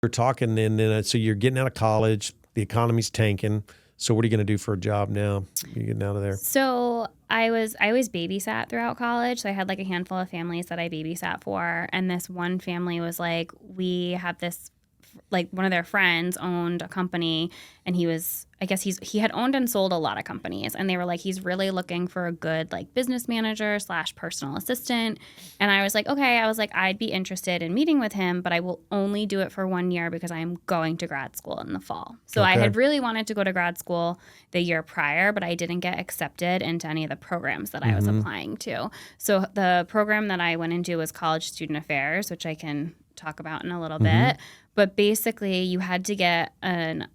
We're talking, and then so you're getting out of college, the economy's tanking. So what are you going to do for a job now? You're getting out of there. So I always babysat throughout college. So I had like a handful of families that I babysat for. And this one family was like, we have this, like one of their friends owned a company, and I guess he had owned and sold a lot of companies, and they were like, he's really looking for a good like business manager / personal assistant. And I was like, okay, I'd be interested in meeting with him, but I will only do it for 1 year because I am going to grad school in the fall. So I had really wanted to go to grad school the year prior, but I didn't get accepted into any of the programs that I was applying to. So the program that I went into was College Student Affairs, which I can talk about in a little bit. But basically, you had to get a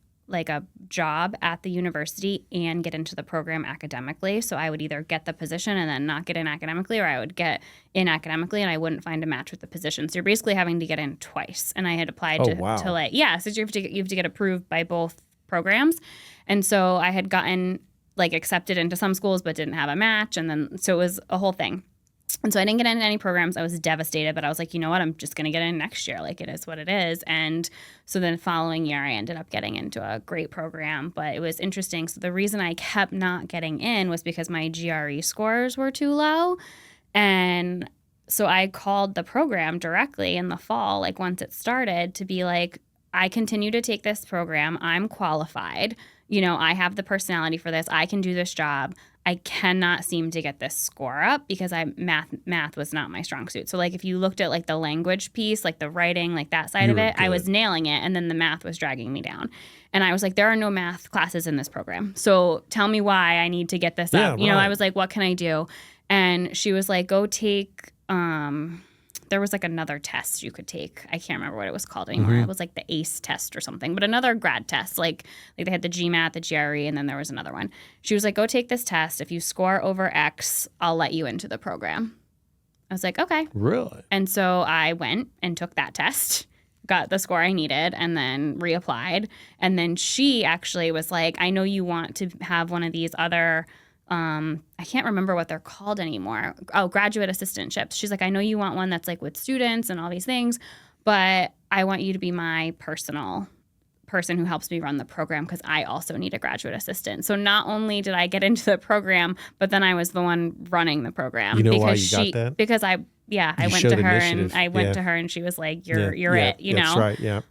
job at the university and get into the program academically. So I would either get the position and then not get in academically, or I would get in academically and I wouldn't find a match with the position. So you're basically having to get in twice. And I had applied to so you have to get approved by both programs. And so I had gotten like accepted into some schools but didn't have a match, and then so it was a whole thing. And so I didn't get into any programs. I was devastated, but I was like, you know what? I'm just going to get in next year. Like, it is what it is. And so then the following year, I ended up getting into a great program, but it was interesting. So the reason I kept not getting in was because my GRE scores were too low. And so I called the program directly in the fall, like once it started, to be like, I continue to take this program. I'm qualified. You know, I have the personality for this. I can do this job. I cannot seem to get this score up because math was not my strong suit. So like if you looked at like the language piece, like the writing, like that side of it, I was nailing it, and then the math was dragging me down. And I was like, there are no math classes in this program. So tell me why I need to get this up. You know, I was like, what can I do? And she was like, go take there was like another test you could take. I can't remember what it was called anymore. It was like the ACE test or something, but another grad test. Like they had the GMAT, the GRE, and then there was another one. She was like, go take this test. If you score over X, I'll let you into the program. I was like, okay. Really? And so I went and took that test, got the score I needed, and then reapplied. And then she actually was like, I know you want to have one of these other I can't remember what they're called anymore. Oh, graduate assistantships. She's like, I know you want one that's like with students and all these things, but I want you to be my personal person who helps me run the program because I also need a graduate assistant. So not only did I get into the program, but then I was the one running the program. You know why you got that? Because I went to her and she was like, you're it, you know? That's right, yeah.